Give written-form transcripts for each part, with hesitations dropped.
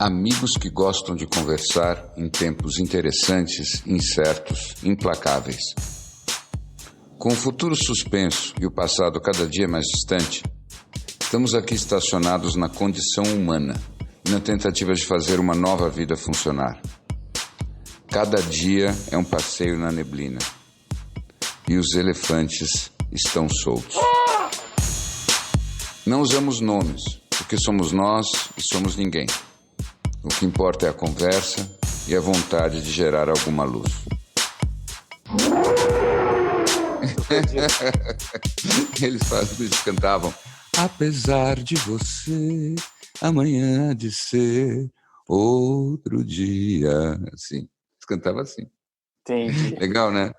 Amigos que gostam de conversar em tempos interessantes, incertos, implacáveis. Com o futuro suspenso e o passado cada dia mais distante, estamos aqui estacionados na condição humana e na tentativa de fazer uma nova vida funcionar. Cada dia é um passeio na neblina e os elefantes estão soltos. Não usamos nomes, porque somos nós e somos ninguém. O que importa é a conversa e a vontade de gerar alguma luz. Eles cantavam: apesar de você, amanhã de ser outro dia. Assim, eles cantavam assim. Entendi. Legal, né?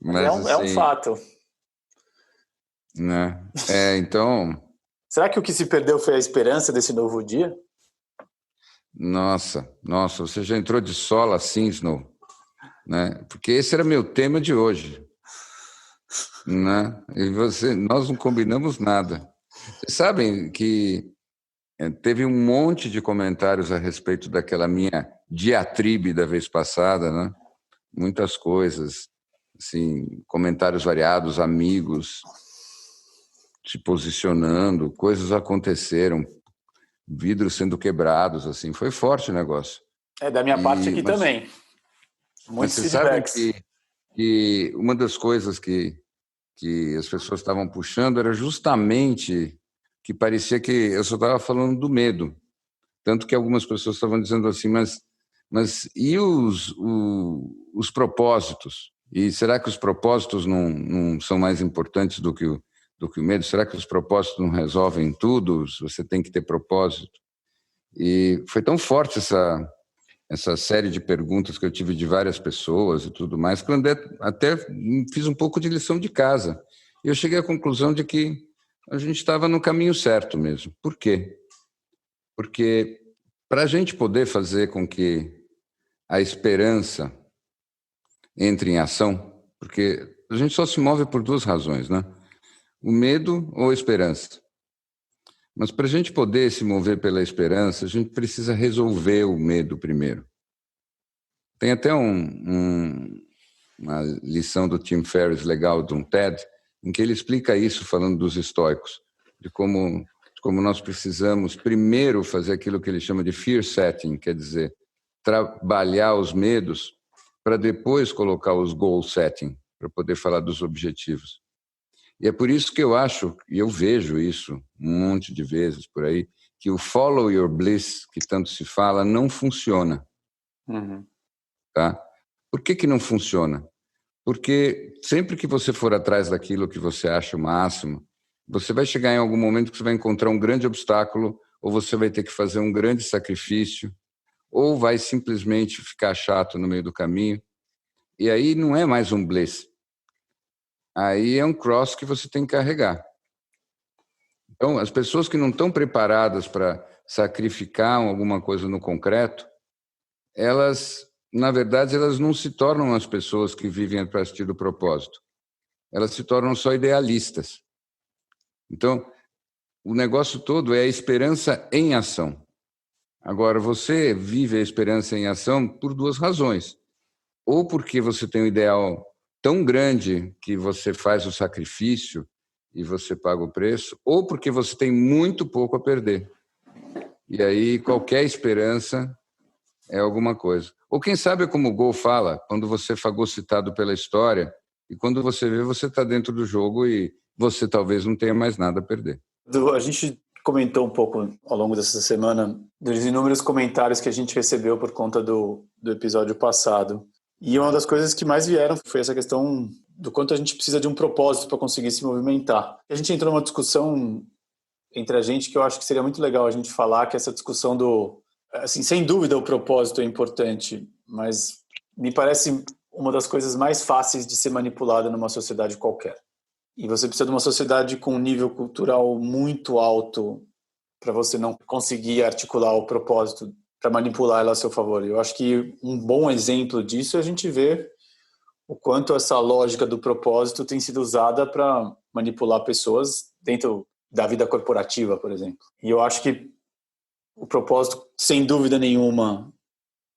Mas é um fato. Né? Então... Será que o que se perdeu foi a esperança desse novo dia? Nossa, você já entrou de sola assim, Snow, né? Porque esse era meu tema de hoje, né? E nós não combinamos nada. Vocês sabem que teve um monte de comentários a respeito daquela minha diatribe da vez passada, né? Muitas coisas, assim, comentários variados, amigos se posicionando, coisas aconteceram, vidros sendo quebrados, assim, foi forte o negócio. Da minha parte aqui também. Mas vocês sabem que uma das coisas que as pessoas estavam puxando era justamente que parecia que eu só estava falando do medo. Tanto que algumas pessoas estavam dizendo assim, mas e os propósitos? E será que os propósitos não são mais importantes do que o medo? Será que os propósitos não resolvem tudo? Você tem que ter propósito. E foi tão forte essa série de perguntas que eu tive de várias pessoas e tudo mais, que eu até fiz um pouco de lição de casa. E eu cheguei à conclusão de que a gente estava no caminho certo mesmo. Por quê? Porque para a gente poder fazer com que a esperança entre em ação, porque a gente só se move por duas razões, né? O medo ou a esperança. Mas para a gente poder se mover pela esperança, a gente precisa resolver o medo primeiro. Tem até uma lição do Tim Ferriss legal, de um TED, em que ele explica isso, falando dos estoicos, de como nós precisamos primeiro fazer aquilo que ele chama de fear setting, quer dizer, trabalhar os medos para depois colocar os goal setting, para poder falar dos objetivos. E é por isso que eu acho, e eu vejo isso um monte de vezes por aí, que o follow your bliss, que tanto se fala, não funciona. Uhum. Tá? Por que não funciona? Porque sempre que você for atrás daquilo que você acha o máximo, você vai chegar em algum momento que você vai encontrar um grande obstáculo, ou você vai ter que fazer um grande sacrifício, ou vai simplesmente ficar chato no meio do caminho. E aí não é mais um bliss. Aí é um cross que você tem que carregar. Então, as pessoas que não estão preparadas para sacrificar alguma coisa no concreto, elas, na verdade, elas não se tornam as pessoas que vivem a partir do propósito. Elas se tornam só idealistas. Então, o negócio todo é a esperança em ação. Agora, você vive a esperança em ação por duas razões. Ou porque você tem um ideal tão grande que você faz o sacrifício e você paga o preço, ou porque você tem muito pouco a perder. E aí qualquer esperança é alguma coisa. Ou quem sabe, como o Gol fala, quando você é fagocitado pela história e quando você vê, você está dentro do jogo e você talvez não tenha mais nada a perder. A gente comentou um pouco ao longo dessa semana dos inúmeros comentários que a gente recebeu por conta do episódio passado. E uma das coisas que mais vieram foi essa questão do quanto a gente precisa de um propósito para conseguir se movimentar. A gente entrou numa discussão entre a gente que eu acho que seria muito legal a gente falar, que essa discussão assim, sem dúvida o propósito é importante, mas me parece uma das coisas mais fáceis de ser manipulada numa sociedade qualquer. E você precisa de uma sociedade com um nível cultural muito alto para você não conseguir articular o propósito para manipular ela a seu favor. Eu acho que um bom exemplo disso é a gente ver o quanto essa lógica do propósito tem sido usada para manipular pessoas dentro da vida corporativa, por exemplo. E eu acho que o propósito, sem dúvida nenhuma,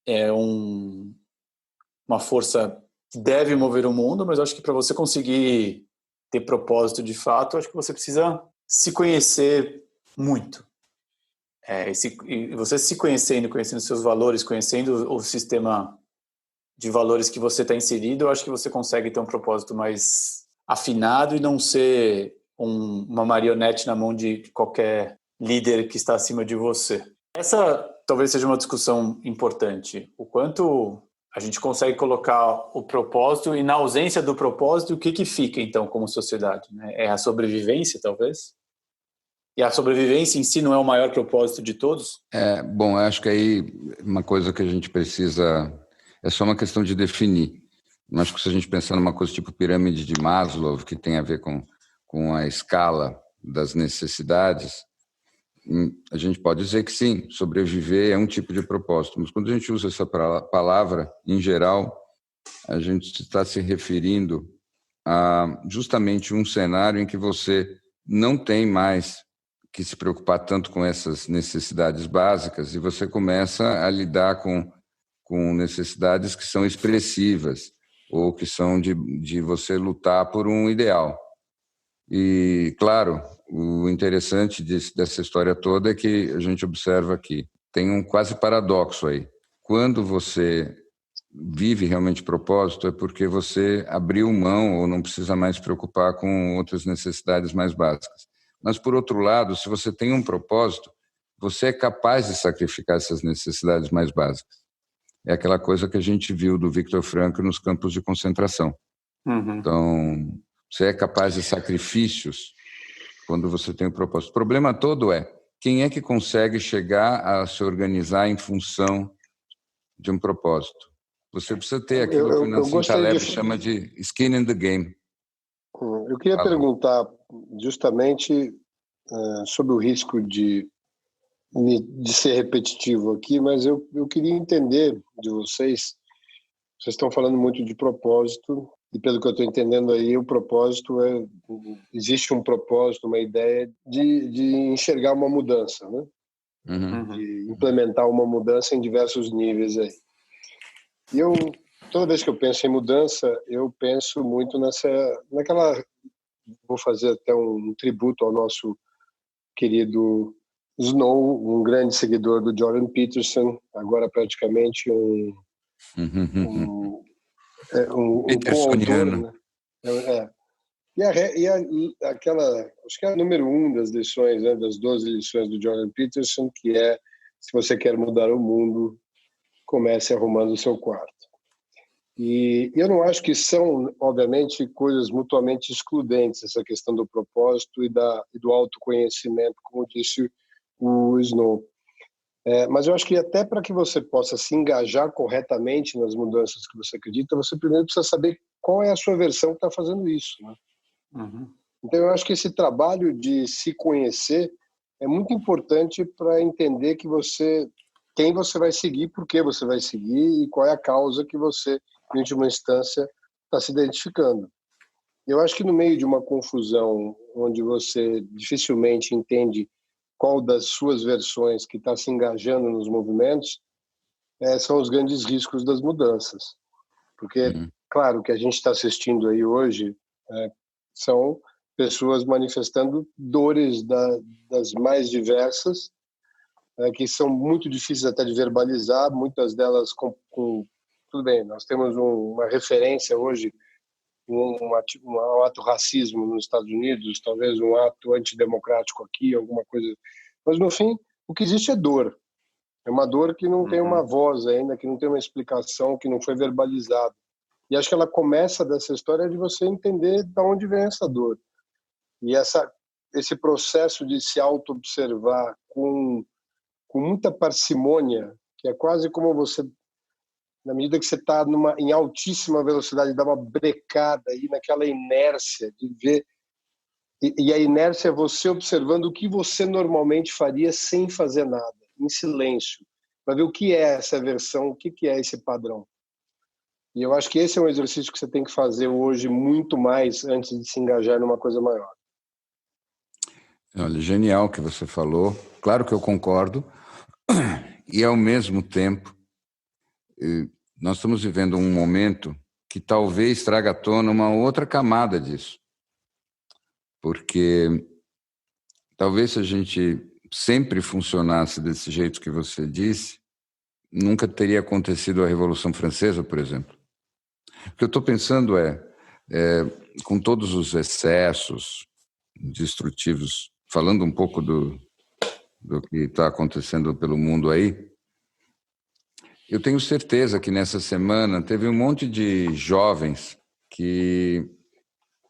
é uma força que deve mover o mundo, mas eu acho que para você conseguir ter propósito de fato, eu acho que você precisa se conhecer muito. E você se conhecendo seus valores, conhecendo o sistema de valores que você está inserido, eu acho que você consegue ter um propósito mais afinado e não ser uma marionete na mão de qualquer líder que está acima de você. Essa talvez seja uma discussão importante. O quanto a gente consegue colocar o propósito e, na ausência do propósito, o que fica, então, como sociedade? Né? É a sobrevivência, talvez? E a sobrevivência em si não é o maior propósito de todos? Bom, acho que aí uma coisa que a gente precisa... É só uma questão de definir. Acho que se a gente pensar numa coisa tipo pirâmide de Maslow, que tem a ver com a escala das necessidades, a gente pode dizer que sim, sobreviver é um tipo de propósito. Mas quando a gente usa essa palavra, em geral, a gente está se referindo a justamente um cenário em que você não tem mais que se preocupar tanto com essas necessidades básicas e você começa a lidar com necessidades que são expressivas ou que são de você lutar por um ideal. E, claro, o interessante dessa história toda é que a gente observa que tem um quase paradoxo aí. Quando você vive realmente propósito é porque você abriu mão ou não precisa mais se preocupar com outras necessidades mais básicas. Mas, por outro lado, se você tem um propósito, você é capaz de sacrificar essas necessidades mais básicas. É aquela coisa que a gente viu do Viktor Frankl nos campos de concentração. Uhum. Então, você é capaz de sacrifícios quando você tem um propósito. O problema todo é quem é que consegue chegar a se organizar em função de um propósito. Você precisa ter aquilo que o Nassim Taleb chama de skin in the game. Eu queria perguntar justamente sobre o risco de ser repetitivo aqui, mas eu queria entender de vocês. Vocês estão falando muito de propósito e, pelo que eu estou entendendo aí, o propósito existe um propósito, uma ideia de enxergar uma mudança, né? Uhum. De implementar uma mudança em diversos níveis aí. E toda vez que eu penso em mudança, eu penso muito naquela... Vou fazer até um tributo ao nosso querido Snow, um grande seguidor do Jordan Peterson, agora praticamente um coautor, né? Acho que é a número 1 das lições, né, das 12 lições do Jordan Peterson, que é: se você quer mudar o mundo, comece arrumando o seu quarto. E eu não acho que são, obviamente, coisas mutuamente excludentes, essa questão do propósito e do autoconhecimento, como disse o Snow. Mas eu acho que até para que você possa se engajar corretamente nas mudanças que você acredita, você primeiro precisa saber qual é a sua versão que está fazendo isso, né? Uhum. Então eu acho que esse trabalho de se conhecer é muito importante para entender quem você vai seguir, por que você vai seguir e qual é a causa que você, em última instância, está se identificando. Eu acho que no meio de uma confusão onde você dificilmente entende qual das suas versões que está se engajando nos movimentos, são os grandes riscos das mudanças. Porque, claro, o que a gente está assistindo aí hoje são pessoas manifestando dores das mais diversas, que são muito difíceis até de verbalizar, muitas delas com tudo bem, nós temos uma referência hoje, um ato racismo nos Estados Unidos, talvez um ato antidemocrático aqui, alguma coisa. Mas, no fim, o que existe é dor. É uma dor que não tem uma voz ainda, que não tem uma explicação, que não foi verbalizada. E acho que ela começa dessa história de você entender de onde vem essa dor. E esse processo de se auto-observar com muita parcimônia, que é quase como você, na medida que você está em altíssima velocidade, dá uma brecada aí naquela inércia de ver. E a inércia é você observando o que você normalmente faria sem fazer nada, em silêncio, para ver o que é essa versão, o que é esse padrão. E eu acho que esse é um exercício que você tem que fazer hoje muito mais antes de se engajar numa coisa maior. Olha, genial o que você falou. Claro que eu concordo. E, ao mesmo tempo, nós estamos vivendo um momento que talvez traga à tona uma outra camada disso. Porque talvez se a gente sempre funcionasse desse jeito que você disse, nunca teria acontecido a Revolução Francesa, por exemplo. O que eu estou pensando com todos os excessos destrutivos, falando um pouco do que está acontecendo pelo mundo aí, eu tenho certeza que nessa semana teve um monte de jovens que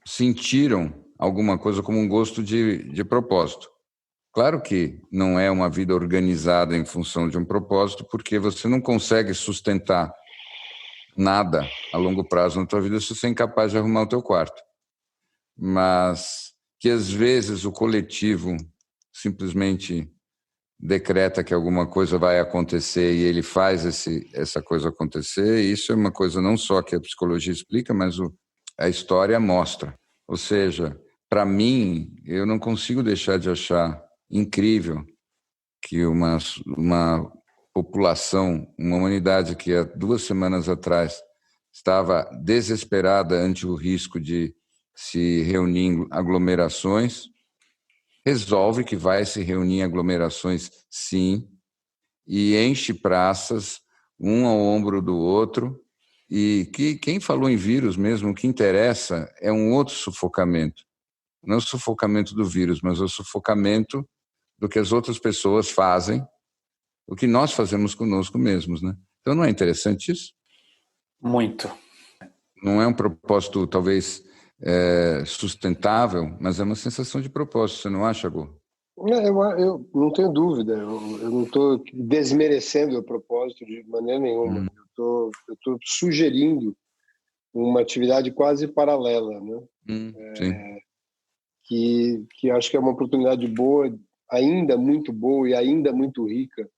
sentiram alguma coisa como um gosto de propósito. Claro que não é uma vida organizada em função de um propósito, porque você não consegue sustentar nada a longo prazo na tua vida se você é incapaz de arrumar o teu quarto. Mas que às vezes o coletivo simplesmente decreta que alguma coisa vai acontecer e ele faz essa coisa acontecer, e isso é uma coisa não só que a psicologia explica, mas a história mostra. Ou seja, para mim, eu não consigo deixar de achar incrível que uma população, uma humanidade que há 2 semanas atrás estava desesperada ante o risco de se reunir em aglomerações, resolve que vai se reunir em aglomerações, sim, e enche praças, um ao ombro do outro, e que quem falou em vírus mesmo, o que interessa é um outro sufocamento. Não é o sufocamento do vírus, mas o sufocamento do que as outras pessoas fazem, o que nós fazemos conosco mesmos, né? Então não é interessante isso? Muito. Não é um propósito, talvez, sustentável, mas é uma sensação de propósito, você não acha, Gô? Eu não tenho dúvida, eu não estou desmerecendo o propósito de maneira nenhuma. Eu estou sugerindo uma atividade quase paralela, né? Sim. Que acho que é uma oportunidade boa, ainda muito boa e ainda muito rica,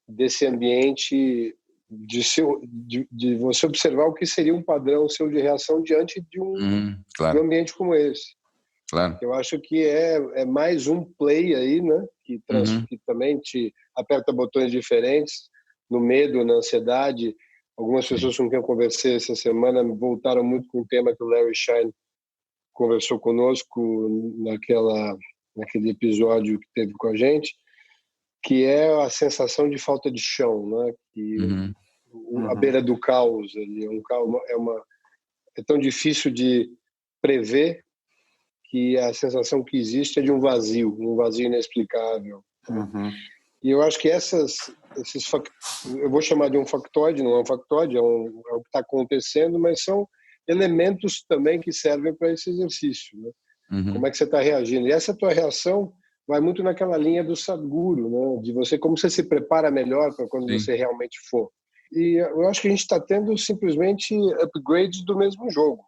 desse ambiente de você observar o que seria um padrão seu de reação diante de Claro. de um ambiente como esse. Claro. Eu acho que é mais um play aí, né? Que também te aperta botões diferentes, no medo, na ansiedade. Algumas pessoas com quem eu conversei essa semana voltaram muito com o tema que o Larry Shine conversou conosco naquele episódio que teve com a gente, que é a sensação de falta de chão, né? Que a beira do caos, ali, é tão difícil de prever, que a sensação que existe é de um vazio inexplicável. E eu acho que eu vou chamar de um factoide, não é um factoide, é o que está acontecendo, mas são elementos também que servem para esse exercício, né? Como é que você está reagindo? E essa tua reação vai muito naquela linha do Sadhguru, né? De você, como você se prepara melhor para quando você realmente for. E eu acho que a gente está tendo simplesmente upgrades do mesmo jogo.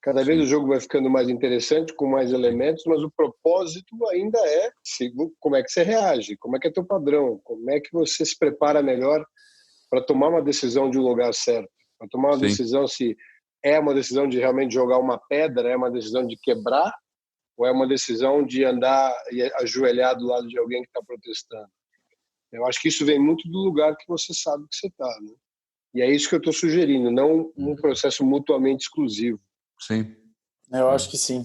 Cada vez o jogo vai ficando mais interessante, com mais elementos, mas o propósito ainda é como é que você reage, como é que é teu padrão, como é que você se prepara melhor para tomar uma decisão de um lugar certo, para tomar uma decisão se é uma decisão de realmente jogar uma pedra, é uma decisão de quebrar, ou é uma decisão de andar e ajoelhar do lado de alguém que está protestando. Eu acho que isso vem muito do lugar que você sabe que você está, né? E é isso que eu estou sugerindo, não um processo mutuamente exclusivo. Sim. Eu acho que sim.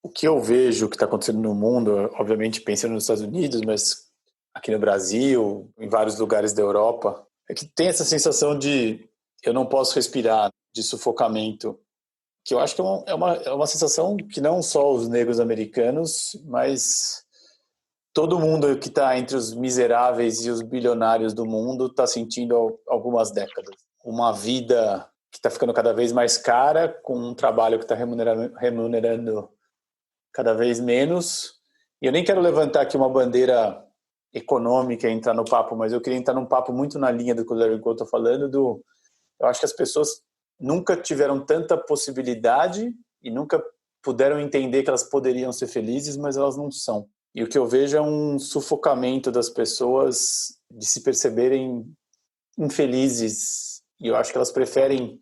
O que eu vejo que está acontecendo no mundo, obviamente pensando nos Estados Unidos, mas aqui no Brasil, em vários lugares da Europa, é que tem essa sensação de eu não posso respirar, de sufocamento, que eu acho que é uma sensação que não só os negros americanos, mas todo mundo que está entre os miseráveis e os bilionários do mundo está sentindo há algumas décadas. Uma vida que está ficando cada vez mais cara, com um trabalho que está remunerando cada vez menos. E eu nem quero levantar aqui uma bandeira econômica e entrar no papo, mas eu queria entrar num papo muito na linha do que o Larry está falando. Eu acho que as pessoas nunca tiveram tanta possibilidade e nunca puderam entender que elas poderiam ser felizes, mas elas não são. E o que eu vejo é um sufocamento das pessoas de se perceberem infelizes. E eu acho que elas preferem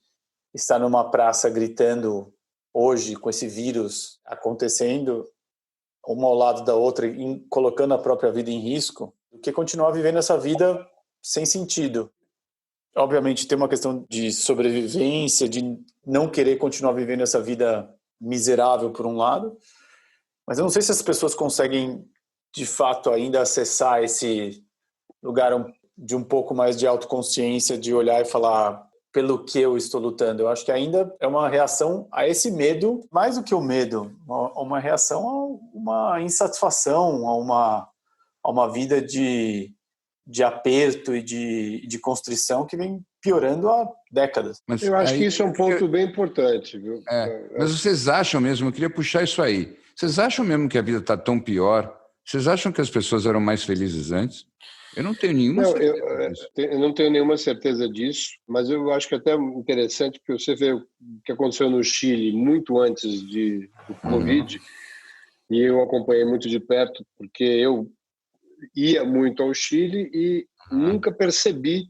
estar numa praça gritando hoje, com esse vírus acontecendo, uma ao lado da outra, colocando a própria vida em risco, do que continuar vivendo essa vida sem sentido. Obviamente tem uma questão de sobrevivência, de não querer continuar vivendo essa vida miserável por um lado, mas eu não sei se as pessoas conseguem de fato ainda acessar esse lugar de um pouco mais de autoconsciência, de olhar e falar pelo que eu estou lutando. Eu acho que ainda é uma reação a esse medo, mais do que o medo, uma reação a uma insatisfação, a uma vida de aperto e de constrição que vem piorando há décadas. Mas eu acho que isso é um ponto bem importante, viu? Mas vocês acham mesmo, eu queria puxar isso aí, vocês acham mesmo que a vida está tão pior? Vocês acham que as pessoas eram mais felizes antes? Eu não tenho nenhuma certeza disso. Eu não tenho nenhuma certeza disso, mas eu acho que é até interessante, porque você vê o que aconteceu no Chile muito antes do Covid, e eu acompanhei muito de perto, porque eu ia muito ao Chile e nunca percebi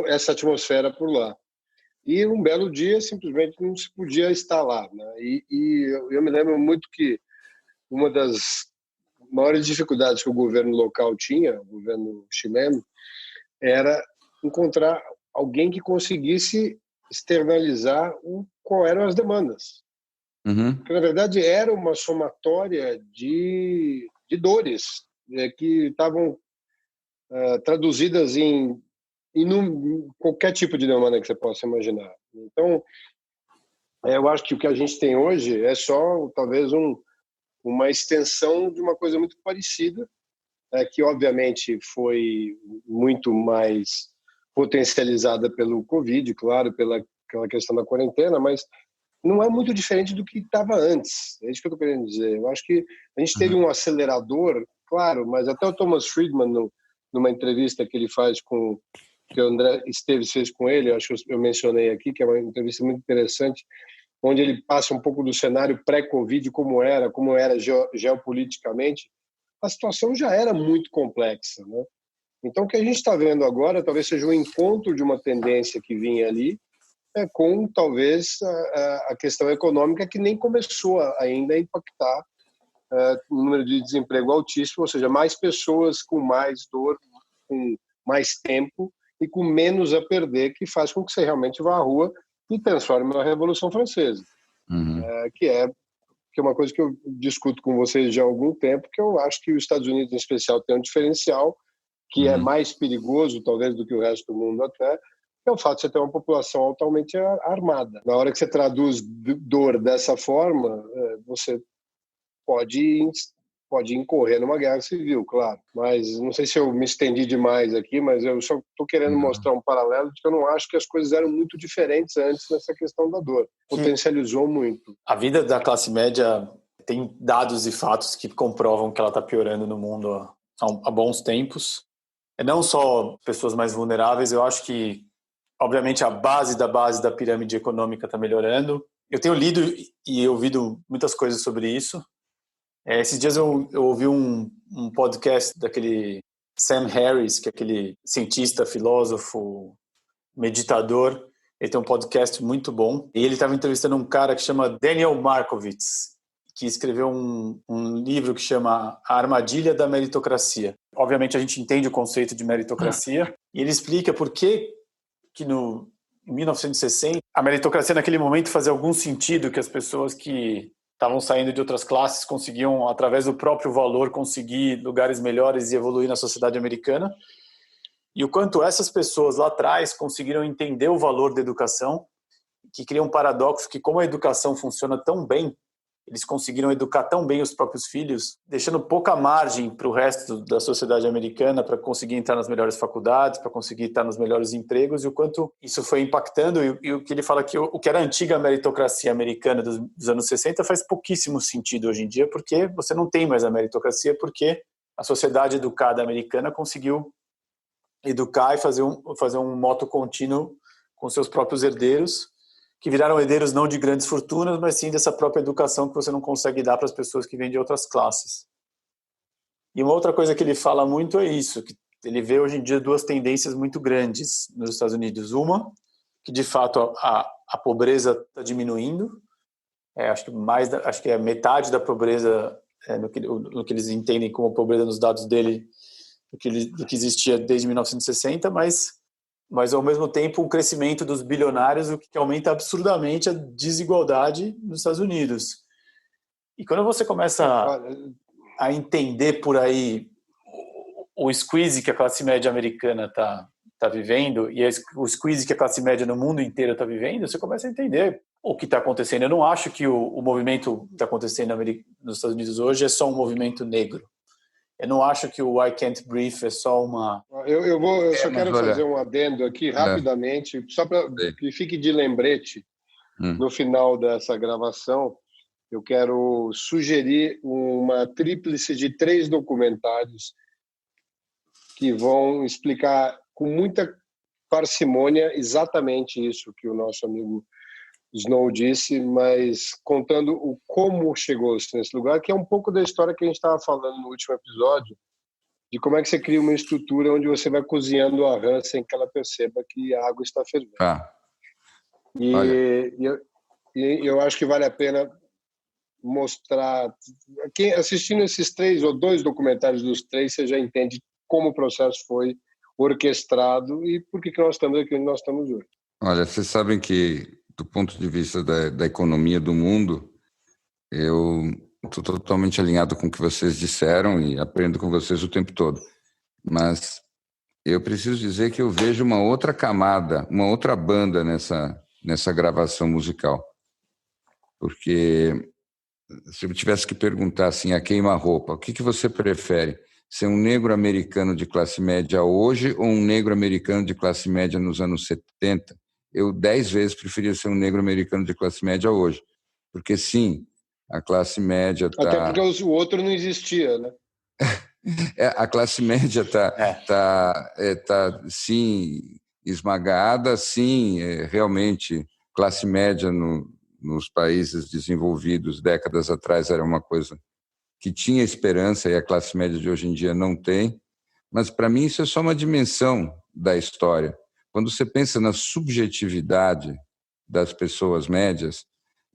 essa atmosfera por lá. E um belo dia, simplesmente não se podia estar lá, né? E eu me lembro muito que uma das maiores dificuldades que o governo local tinha, o governo chileno, era encontrar alguém que conseguisse externalizar qual eram as demandas. Porque, na verdade, era uma somatória de dores que estavam traduzidas em qualquer tipo de demanda que você possa imaginar. Então, eu acho que o que a gente tem hoje é só, talvez, uma extensão de uma coisa muito parecida, que obviamente foi muito mais potencializada pelo Covid, claro, pela questão da quarentena, mas não é muito diferente do que estava antes. É isso que eu estou querendo dizer. Eu acho que a gente teve um acelerador, claro, mas até o Thomas Friedman, numa entrevista que ele faz que o André Esteves fez com ele, acho que eu mencionei aqui, que é uma entrevista muito interessante, onde ele passa um pouco do cenário pré-Covid, como era geopoliticamente, a situação já era muito complexa, né? Então, o que a gente está vendo agora talvez seja um encontro de uma tendência que vinha ali, com talvez a questão econômica que nem começou ainda a impactar o número de desemprego altíssimo, ou seja, mais pessoas com mais dor, com mais tempo e com menos a perder, que faz com que você realmente vá à rua e transforme na Revolução Francesa, que é uma coisa que eu discuto com vocês já há algum tempo, que eu acho que os Estados Unidos, em especial, tem um diferencial que é mais perigoso, talvez, do que o resto do mundo até, é o fato de você ter uma população altamente armada. Na hora que você traduz dor dessa forma, você pode incorrer numa guerra civil, claro. Mas não sei se eu me estendi demais aqui, mas eu só estou querendo mostrar um paralelo de que eu não acho que as coisas eram muito diferentes antes nessa questão da dor. Potencializou muito. A vida da classe média tem dados e fatos que comprovam que ela está piorando no mundo há bons tempos. Não só pessoas mais vulneráveis, eu acho que, obviamente, a base da pirâmide econômica está melhorando. Eu tenho lido e ouvido muitas coisas sobre isso. Esses dias eu ouvi um podcast daquele Sam Harris, que é aquele cientista, filósofo, meditador. Ele tem um podcast muito bom. E ele estava entrevistando um cara que chama Daniel Markovits, que escreveu um livro que chama A Armadilha da Meritocracia. Obviamente a gente entende o conceito de meritocracia. E ele explica por que em 1960 a meritocracia naquele momento fazia algum sentido, que as pessoas que estavam saindo de outras classes conseguiam, através do próprio valor, conseguir lugares melhores e evoluir na sociedade americana. E o quanto essas pessoas lá atrás conseguiram entender o valor da educação, que cria um paradoxo que, como a educação funciona tão bem, eles conseguiram educar tão bem os próprios filhos, deixando pouca margem para o resto da sociedade americana para conseguir entrar nas melhores faculdades, para conseguir estar nos melhores empregos, e o quanto isso foi impactando. E o que ele fala que o que era a antiga meritocracia americana dos anos 60 faz pouquíssimo sentido hoje em dia, porque você não tem mais a meritocracia, porque a sociedade educada americana conseguiu educar e fazer um moto contínuo com seus próprios herdeiros, que viraram herdeiros não de grandes fortunas, mas sim dessa própria educação que você não consegue dar para as pessoas que vêm de outras classes. E uma outra coisa que ele fala muito é isso, que ele vê hoje em dia duas tendências muito grandes nos Estados Unidos. Uma, que de fato a pobreza está diminuindo, acho que é metade da pobreza, no que eles entendem como pobreza nos dados dele, do que existia desde 1960, mas ao mesmo tempo o crescimento dos bilionários, o que aumenta absurdamente a desigualdade nos Estados Unidos. E quando você começa a entender por aí o squeeze que a classe média americana está vivendo e o squeeze que a classe média no mundo inteiro está vivendo, você começa a entender o que está acontecendo. Eu não acho que o movimento que está acontecendo nos Estados Unidos hoje é só um movimento negro. Eu não acho que o I Can't Breathe é só uma... Eu só quero fazer um adendo aqui rapidamente, só para que fique de lembrete. No final dessa gravação, eu quero sugerir uma tríplice de 3 documentários que vão explicar com muita parcimônia exatamente isso que o nosso amigo Snow disse, mas contando como chegou-se nesse lugar, que é um pouco da história que a gente estava falando no último episódio, de como é que você cria uma estrutura onde você vai cozinhando a rã sem que ela perceba que a água está fervendo. E eu acho que vale a pena mostrar... Quem assistindo esses 3 ou 2 documentários dos 3, você já entende como o processo foi orquestrado e por que nós estamos aqui onde nós estamos hoje. Olha, vocês sabem que, do ponto de vista da economia do mundo, eu estou totalmente alinhado com o que vocês disseram e aprendo com vocês o tempo todo. Mas eu preciso dizer que eu vejo uma outra camada, uma outra banda nessa gravação musical. Porque se eu tivesse que perguntar assim, a queima-roupa, o que você prefere? Ser um negro americano de classe média hoje ou um negro americano de classe média nos anos 70? Eu 10 vezes preferia ser um negro americano de classe média hoje. Porque, sim, a classe média está... Até porque o outro não existia, né? A classe média está, sim, esmagada, sim, realmente, classe média nos países desenvolvidos, décadas atrás, era uma coisa que tinha esperança e a classe média de hoje em dia não tem. Mas, para mim, isso é só uma dimensão da história. Quando você pensa na subjetividade das pessoas médias,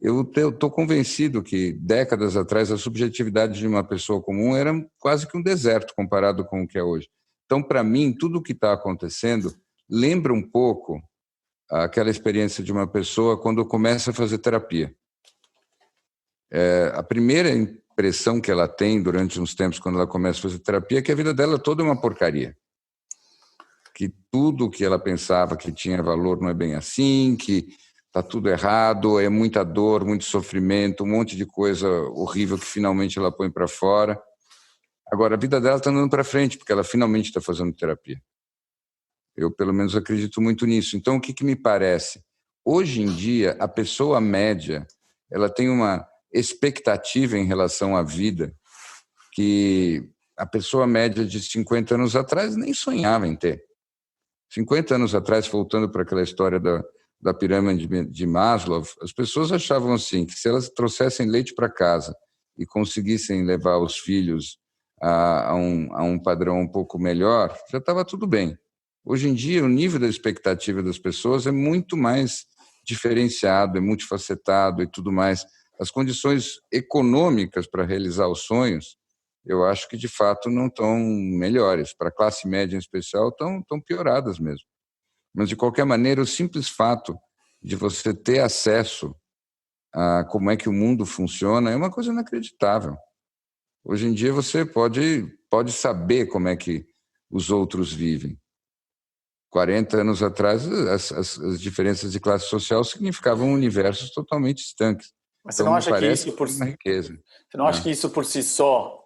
eu estou convencido que, décadas atrás, a subjetividade de uma pessoa comum era quase que um deserto comparado com o que é hoje. Então, para mim, tudo o que está acontecendo lembra um pouco aquela experiência de uma pessoa quando começa a fazer terapia. A primeira impressão que ela tem durante uns tempos, quando ela começa a fazer terapia, é que a vida dela toda é uma porcaria. Que tudo que ela pensava que tinha valor não é bem assim, que está tudo errado, é muita dor, muito sofrimento, um monte de coisa horrível que finalmente ela põe para fora. Agora, a vida dela está andando para frente, porque ela finalmente está fazendo terapia. Eu, pelo menos, acredito muito nisso. Então, o que me parece? Hoje em dia, a pessoa média ela tem uma expectativa em relação à vida que a pessoa média de 50 anos atrás nem sonhava em ter. 50 anos atrás, voltando para aquela história da pirâmide de Maslow, as pessoas achavam assim, que se elas trouxessem leite para casa e conseguissem levar os filhos a um padrão um pouco melhor, já estava tudo bem. Hoje em dia, o nível da expectativa das pessoas é muito mais diferenciado, é multifacetado e tudo mais. As condições econômicas para realizar os sonhos, eu acho que, de fato, não estão melhores. Para a classe média, em especial, estão pioradas mesmo. Mas, de qualquer maneira, o simples fato de você ter acesso a como é que o mundo funciona é uma coisa inacreditável. Hoje em dia, você pode saber como é que os outros vivem. 40 anos atrás, as diferenças de classe social significavam universos totalmente estanques. Mas você não acha que isso uma riqueza? Você não acha que isso por si só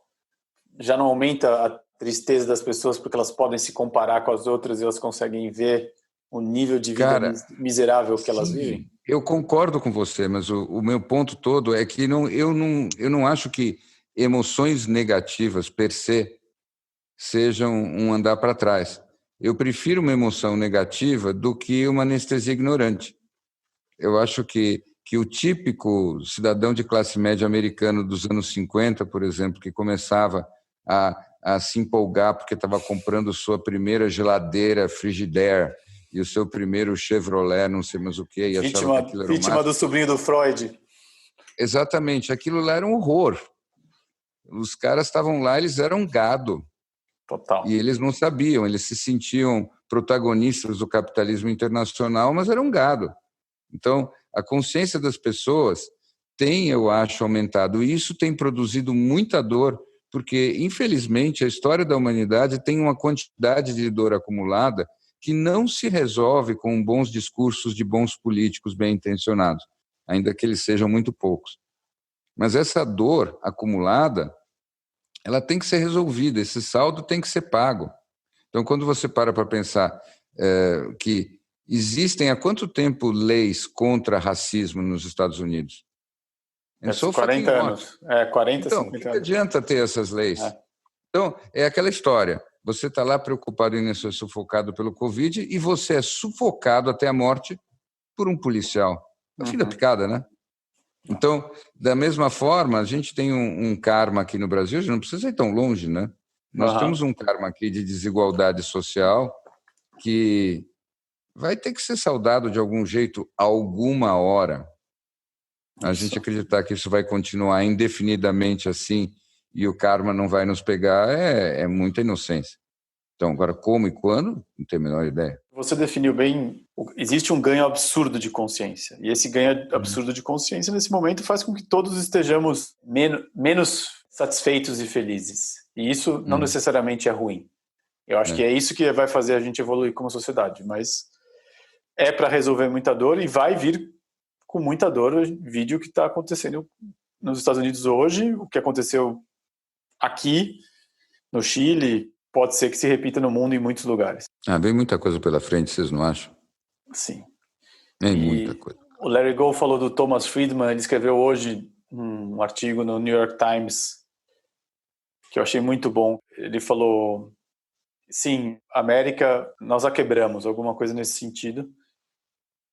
já não aumenta a tristeza das pessoas porque elas podem se comparar com as outras e elas conseguem ver o nível de vida miserável que elas vivem? Eu concordo com você, mas o meu ponto todo é que eu não acho que emoções negativas per se sejam um andar para trás. Eu prefiro uma emoção negativa do que uma anestesia ignorante. Eu acho que o típico cidadão de classe média americano dos anos 50, por exemplo, que começava a se empolgar porque estava comprando sua primeira geladeira Frigidaire e o seu primeiro Chevrolet, não sei mais o quê, e achava que aquilo era vítima do sobrinho do Freud. Exatamente, aquilo lá era um horror. Os caras estavam lá, eles eram gado. Total. E eles não sabiam, eles se sentiam protagonistas do capitalismo internacional, mas eram gado. Então, a consciência das pessoas tem, eu acho, aumentado. E isso tem produzido muita dor, porque, infelizmente, a história da humanidade tem uma quantidade de dor acumulada que não se resolve com bons discursos de bons políticos bem-intencionados, ainda que eles sejam muito poucos. Mas essa dor acumulada, ela tem que ser resolvida, esse saldo tem que ser pago. Então, quando você para pensar que existem há quanto tempo leis contra racismo nos Estados Unidos? 40 anos. 40, então, 50 que anos. adianta ter essas leis? Então, é aquela história. Você está lá preocupado em ser sufocado pelo Covid e você é sufocado até a morte por um policial. É o fim da picada, né? Então, da mesma forma, a gente tem um karma aqui no Brasil, a gente não precisa ir tão longe, né? Nós temos um karma aqui de desigualdade social que vai ter que ser saudado de algum jeito, alguma hora. A gente acreditar que isso vai continuar indefinidamente assim e o karma não vai nos pegar é muita inocência. Então, agora, como e quando, não tenho a menor ideia. Você definiu bem, existe um ganho absurdo de consciência. E esse ganho absurdo de consciência, nesse momento, faz com que todos estejamos menos satisfeitos e felizes. E isso não necessariamente é ruim. Eu acho que é isso que vai fazer a gente evoluir como sociedade. Mas é para resolver muita dor e vai vir com muita dor o vídeo que está acontecendo nos Estados Unidos hoje, o que aconteceu aqui, no Chile, pode ser que se repita no mundo em muitos lugares. Vem muita coisa pela frente, vocês não acham? Sim. Vem muita coisa. O Larry Gold falou do Thomas Friedman, ele escreveu hoje um artigo no New York Times que eu achei muito bom. Ele falou, sim, América, nós a quebramos, alguma coisa nesse sentido.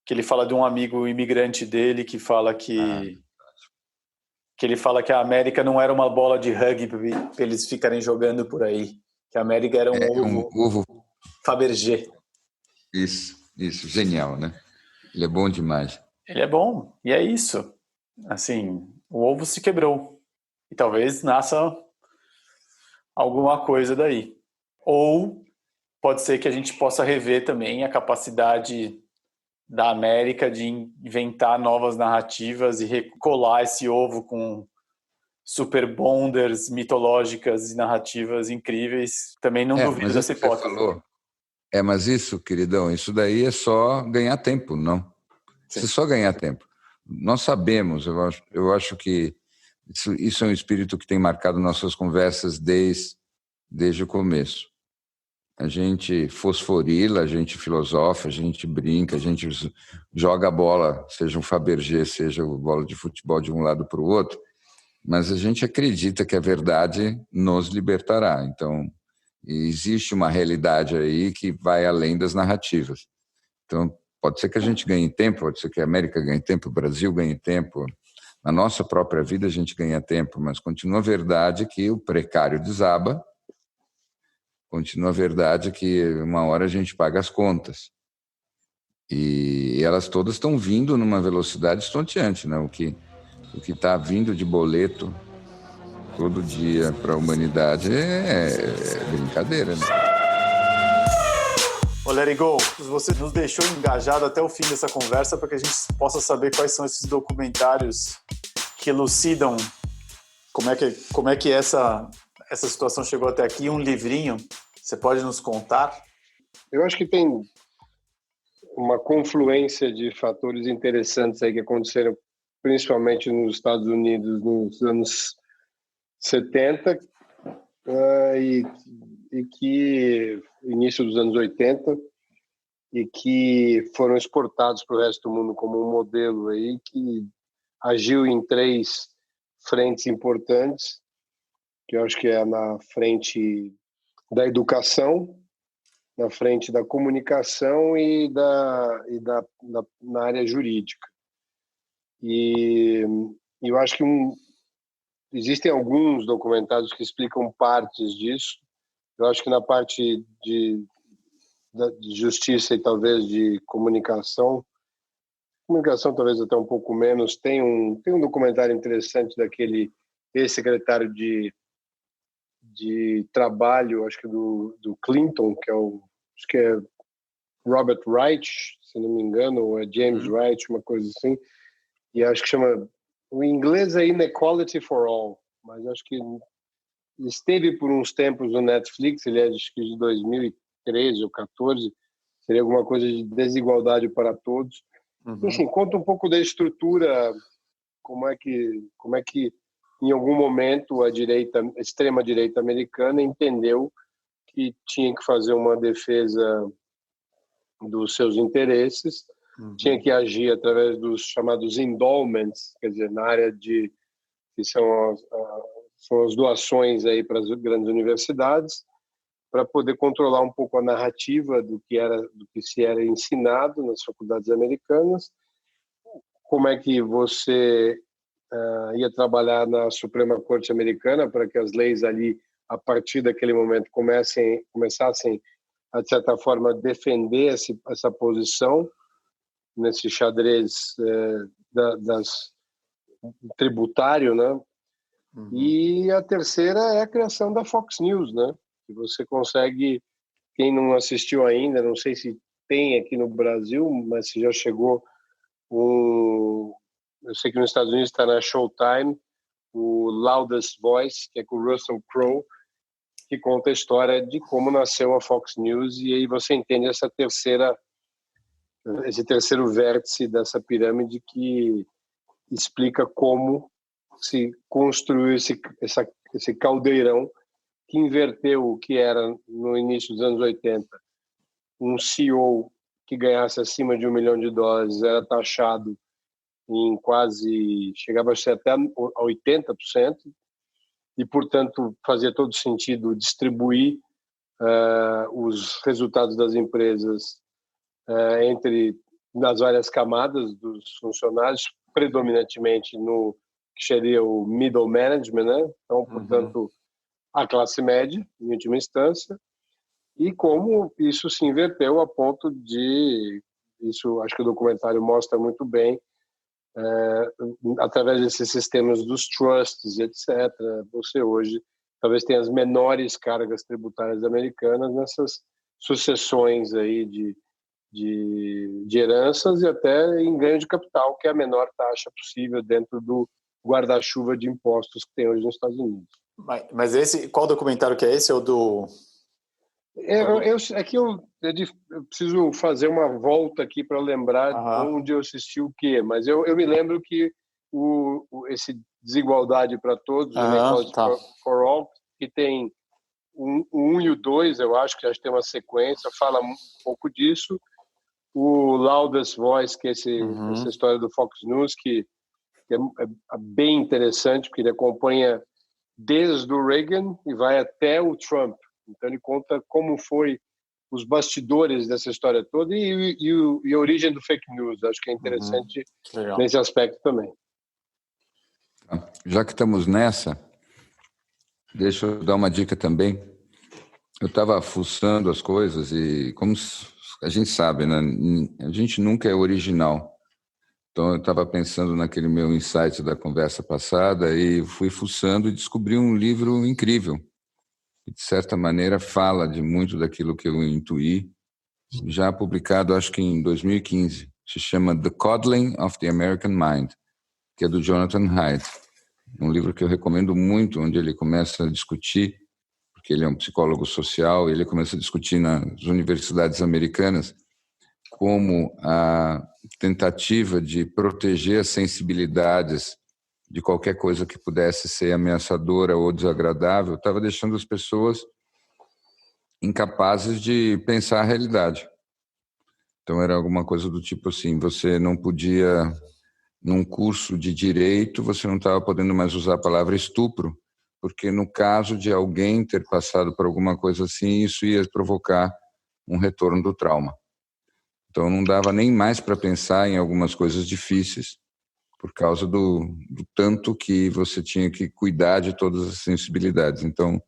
Que ele fala de um amigo imigrante dele que fala que ele fala que a América não era uma bola de rugby para eles ficarem jogando por aí, que a América era um ovo Fabergé. Isso, genial, né? Ele é bom demais. Ele é bom, e é isso. Assim, o ovo se quebrou. E talvez nasça alguma coisa daí. Ou pode ser que a gente possa rever também a capacidade da América de inventar novas narrativas e recolar esse ovo com super bonders mitológicas e narrativas incríveis. Também não duvido dessa hipótese. Mas isso, queridão, isso daí é só ganhar tempo, não? Você só ganhar tempo. Nós sabemos, eu acho que isso é um espírito que tem marcado nossas conversas desde o começo. A gente fosforila, a gente filosofa, a gente brinca, a gente joga a bola, seja um Fabergé, seja bola de futebol de um lado para o outro, mas a gente acredita que a verdade nos libertará. Então, existe uma realidade aí que vai além das narrativas. Então, pode ser que a gente ganhe tempo, pode ser que a América ganhe tempo, o Brasil ganhe tempo, na nossa própria vida a gente ganha tempo, mas continua a verdade que o precário desaba, continua a verdade que uma hora a gente paga as contas. E elas todas estão vindo numa velocidade estonteante, né? O que está vindo de boleto todo dia para a humanidade é brincadeira, né? Ô, Let It Go, você nos deixou engajado até o fim dessa conversa para que a gente possa saber quais são esses documentários que elucidam como é que essa situação chegou até aqui. Um livrinho, você pode nos contar? Eu acho que tem uma confluência de fatores interessantes aí que aconteceram principalmente nos Estados Unidos nos anos 70 e que início dos anos 80 e que foram exportados para o resto do mundo como um modelo aí que agiu em 3 frentes importantes, que eu acho que é na frente da educação, na frente da comunicação e na área jurídica. E eu acho que existem alguns documentários que explicam partes disso. Eu acho que na parte de justiça e talvez de comunicação talvez até um pouco menos, tem um documentário interessante daquele ex-secretário de de trabalho, acho que do Clinton, acho que é Robert Wright, se não me engano, ou é James Wright, uma coisa assim, e acho que chama, o inglês é Inequality for All, mas acho que esteve por uns tempos no Netflix, ele é acho que de 2013 ou 14, seria alguma coisa de desigualdade para todos. Enfim, conta um pouco da estrutura, como é que em algum momento a extrema direita americana entendeu que tinha que fazer uma defesa dos seus interesses, tinha que agir através dos chamados endowments, quer dizer, na área que são as doações aí para as grandes universidades, para poder controlar um pouco a narrativa do que se era ensinado nas faculdades americanas, como é que você ia trabalhar na Suprema Corte Americana para que as leis ali, a partir daquele momento, começassem a, de certa forma, defender essa posição nesse xadrez tributário, né? E a terceira é a criação da Fox News, né? Que você consegue, quem não assistiu ainda, não sei se tem aqui no Brasil, mas se já chegou eu sei que nos Estados Unidos está na Showtime, o Loudest Voice, que é com o Russell Crowe, que conta a história de como nasceu a Fox News, e aí você entende esse terceiro vértice dessa pirâmide que explica como se construiu esse caldeirão que inverteu o que era no início dos anos 80. Um CEO que ganhasse acima de $1 milhão era taxado em chegava a ser até a 80%, e, portanto, fazia todo sentido distribuir os resultados das empresas nas várias camadas dos funcionários, predominantemente no que seria o middle management, né? Então, portanto, a classe média, em última instância, e como isso se inverteu a ponto isso acho que o documentário mostra muito bem, através desses sistemas dos trusts, etc. Você hoje talvez tenha as menores cargas tributárias americanas nessas sucessões aí de heranças e até em ganho de capital, que é a menor taxa possível dentro do guarda-chuva de impostos que tem hoje nos Estados Unidos. Mas qual documentário que é esse? É o do... Eu preciso fazer uma volta aqui para lembrar onde eu assisti o quê, mas eu me lembro que esse Desigualdade para Todos, for All, que tem o 1 e o 2, eu acho que já tem uma sequência, fala um pouco disso. O Loudest Voice, que é essa história do Fox News, que é bem interessante, porque ele acompanha desde o Reagan e vai até o Trump. Então ele conta como foi os bastidores dessa história toda e a origem do fake news. Acho que é interessante nesse aspecto também. Já que estamos nessa, deixa eu dar uma dica também. Eu estava fuçando as coisas e, como a gente sabe, né, a gente nunca é original. Então eu estava pensando naquele meu insight da conversa passada e fui fuçando e descobri um livro incrível. De certa maneira, fala de muito daquilo que eu intuí, já publicado, acho que em 2015. Se chama The Coddling of the American Mind, que é do Jonathan Haidt. Um livro que eu recomendo muito, onde ele começa a discutir, porque ele é um psicólogo social, e ele começa a discutir nas universidades americanas como a tentativa de proteger as sensibilidades de qualquer coisa que pudesse ser ameaçadora ou desagradável, estava deixando as pessoas incapazes de pensar a realidade. Então era alguma coisa do tipo assim, você não podia, num curso de direito, você não estava podendo mais usar a palavra estupro, porque no caso de alguém ter passado por alguma coisa assim, isso ia provocar um retorno do trauma. Então não dava nem mais para pensar em algumas coisas difíceis, por causa do tanto que você tinha que cuidar de todas as sensibilidades. Então,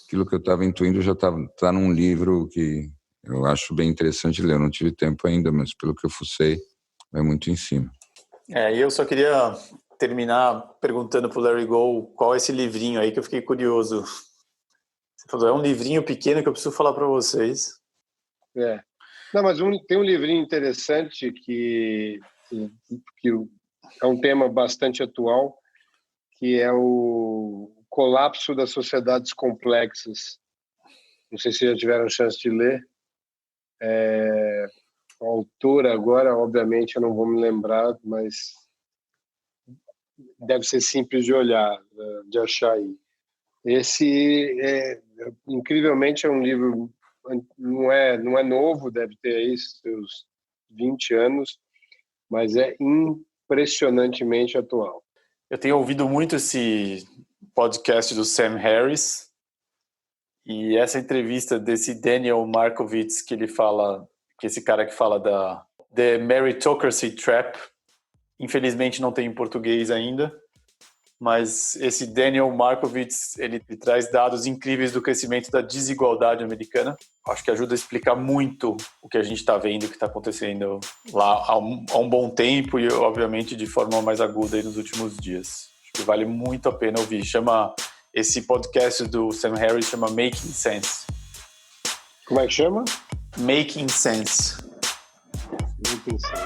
aquilo que eu estava intuindo já está num livro que eu acho bem interessante ler. Eu não tive tempo ainda, mas pelo que eu fucei, vai muito em cima. E eu só queria terminar perguntando para o Larry Gold qual é esse livrinho aí que eu fiquei curioso. É um livrinho pequeno que eu preciso falar para vocês. Não, mas tem um livrinho interessante que é um tema bastante atual, que é o colapso das sociedades complexas. Não sei se já tiveram chance de ler. A autora agora, obviamente, eu não vou me lembrar, mas deve ser simples de olhar, de achar aí. Esse, incrivelmente, é um livro, não é novo, deve ter aí seus 20 anos, mas é impressionantemente atual. Eu tenho ouvido muito esse podcast do Sam Harris e essa entrevista desse Daniel Markovits, que ele fala, que esse cara que fala da The Meritocracy Trap, infelizmente não tem em português ainda, mas esse Daniel Markovits, ele traz dados incríveis do crescimento da desigualdade americana. Acho que ajuda a explicar muito o que a gente está vendo, o que está acontecendo lá há um bom tempo e, obviamente, de forma mais aguda aí nos últimos dias. Acho que vale muito a pena ouvir. Esse podcast do Sam Harris chama Making Sense. Como é que chama? Making Sense. Making Sense.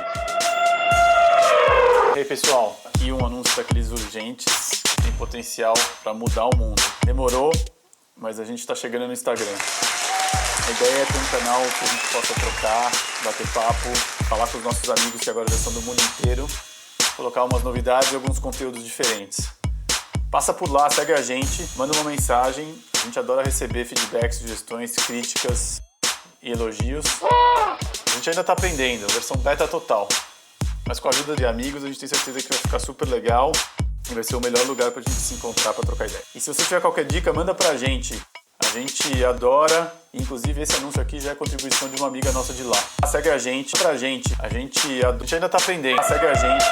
E aí, pessoal, aqui um anúncio daqueles urgentes que tem potencial para mudar o mundo. Demorou, mas a gente está chegando no Instagram. A ideia é ter um canal que a gente possa trocar, bater papo, falar com os nossos amigos que agora já são do mundo inteiro, colocar umas novidades e alguns conteúdos diferentes. Passa por lá, segue a gente, manda uma mensagem. A gente adora receber feedbacks, sugestões, críticas e elogios. A gente ainda está aprendendo, a versão beta total. Mas com a ajuda de amigos, a gente tem certeza que vai ficar super legal e vai ser o melhor lugar pra gente se encontrar pra trocar ideia. E se você tiver qualquer dica, manda pra gente. A gente adora, inclusive esse anúncio aqui já é contribuição de uma amiga nossa de lá. Segue a gente, a gente ainda tá aprendendo. Segue a gente.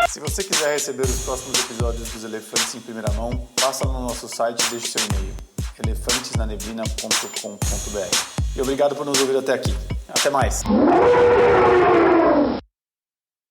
Se você quiser receber os próximos episódios dos Elefantes em primeira mão, passa no nosso site e deixe seu e-mail. elefantesnaneblina.com.br. E obrigado por nos ouvir até aqui. Até mais.